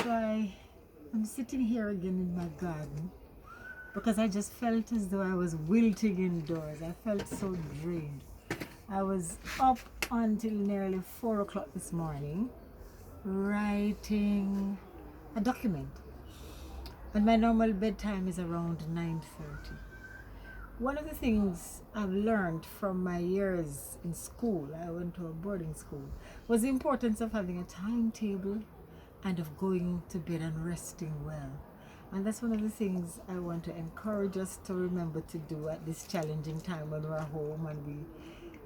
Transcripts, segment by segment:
So I'm sitting here again in my garden because I just felt as though I was wilting indoors. I felt so drained. I was up until nearly 4 o'clock this morning writing a document, and my normal bedtime is around 9:30. One of the things I've learned from my years in school, I went to a boarding school, was the importance of having a timetable and of going to bed and resting well. And that's one of the things I want to encourage us to remember to do at this challenging time when we're home and we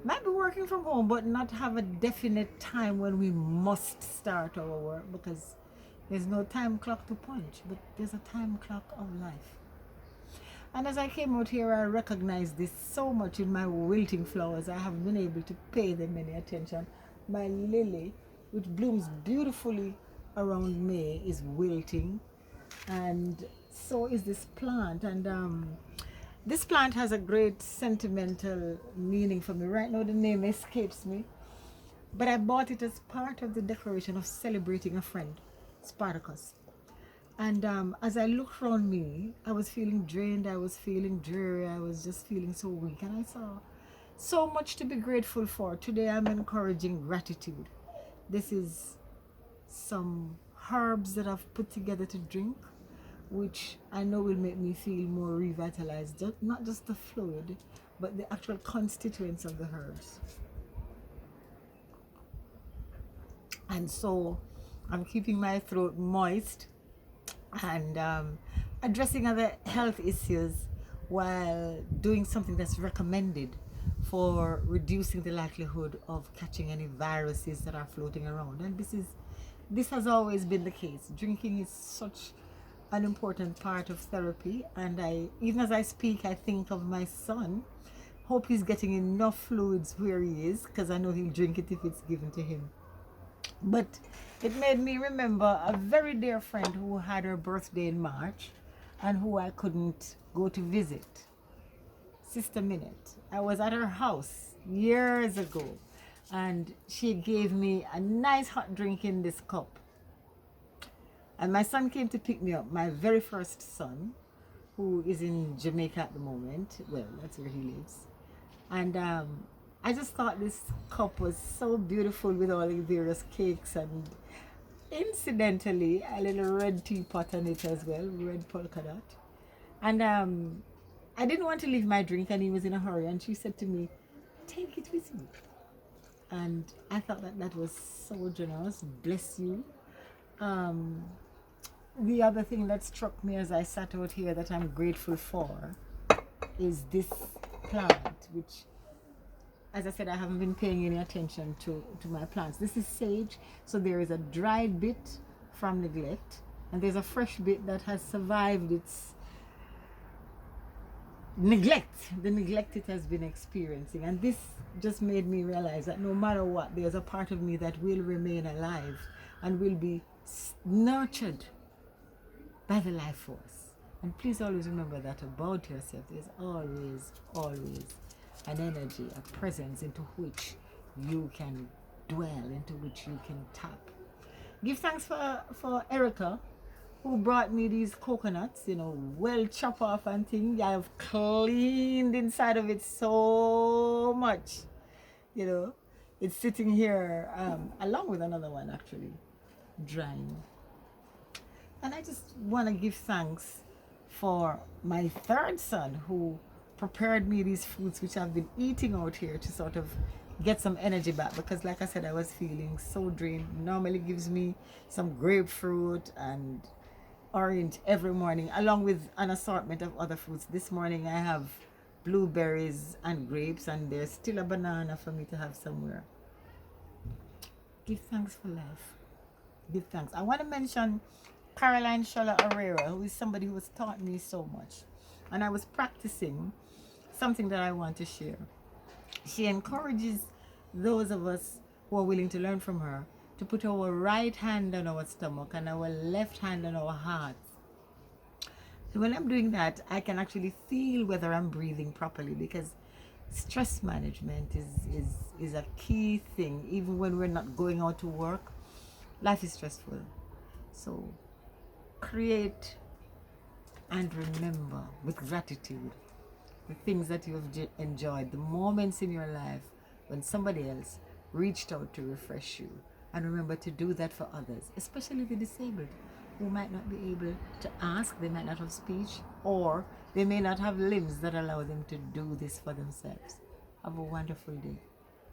might be working from home, but not have a definite time when we must start our work, because there's no time clock to punch, but there's a time clock of life. And as I came out here, I recognized this so much in my wilting flowers. I haven't been able to pay them any attention. My lily, which blooms beautifully around May, is wilting, and so is this plant. And this plant has a great sentimental meaning for me. Right now, the name escapes me, but I bought it as part of the decoration of celebrating a friend, Spartacus. And as I looked around me, I was feeling drained, I was feeling dreary, I was just feeling so weak. And I saw so much to be grateful for. Today I'm encouraging gratitude. This is some herbs that I've put together to drink, which I know will make me feel more revitalized. Not just the fluid, but the actual constituents of the herbs. And so I'm keeping my throat moist and addressing other health issues while doing something that's recommended for reducing the likelihood of catching any viruses that are floating around. And this has always been the case. Drinking is such an important part of therapy, and even as I speak, I think of my son. Hope he's getting enough fluids where he is, because I know he'll drink it if it's given to him. But it made me remember a very dear friend who had her birthday in March and who I couldn't go to visit. Sister Minute. I was at her house years ago and she gave me a nice hot drink in this cup. And my son came to pick me up, my very first son, who is in Jamaica at the moment. Well, that's where he lives. And I just thought this cup was so beautiful with all the various cakes and incidentally a little red teapot on it as well, red polka dot. And I didn't want to leave my drink and he was in a hurry, and she said to me, take it with you. And I thought that was so generous. Bless you. The other thing that struck me as I sat out here that I'm grateful for is this plant, which, as I said, I haven't been paying any attention to my plants. This is sage, so there is a dried bit from neglect, and there's a fresh bit that has survived its neglect, the neglect it has been experiencing. And this just made me realize that no matter what, there's a part of me that will remain alive and will be nurtured by the life force. And please always remember that about yourself. There's always an energy, a presence into which you can dwell, into which you can tap. Give thanks for Erica, who brought me these coconuts, well chopped off and things. I have cleaned inside of it so much, It's sitting here along with another one actually, drying. And I just want to give thanks for my third son, who prepared me these foods which I've been eating out here to sort of get some energy back, because like I said, I was feeling so drained. Normally gives me some grapefruit and orange every morning, along with an assortment of other fruits. This morning I have blueberries and grapes, and there's still a banana for me to have somewhere. Give thanks for life. Give thanks. I want to mention Caroline Shola Herrera, who is somebody who has taught me so much. And I was practicing something that I want to share. She encourages those of us who are willing to learn from her to put our right hand on our stomach and our left hand on our heart. So when I'm doing that, I can actually feel whether I'm breathing properly, because stress management is a key thing. Even when we're not going out to work, life is stressful. So create and remember with gratitude the things that you have enjoyed, the moments in your life when somebody else reached out to refresh you. And remember to do that for others, especially the disabled who might not be able to ask, they might not have speech, or they may not have limbs that allow them to do this for themselves. Have a wonderful day.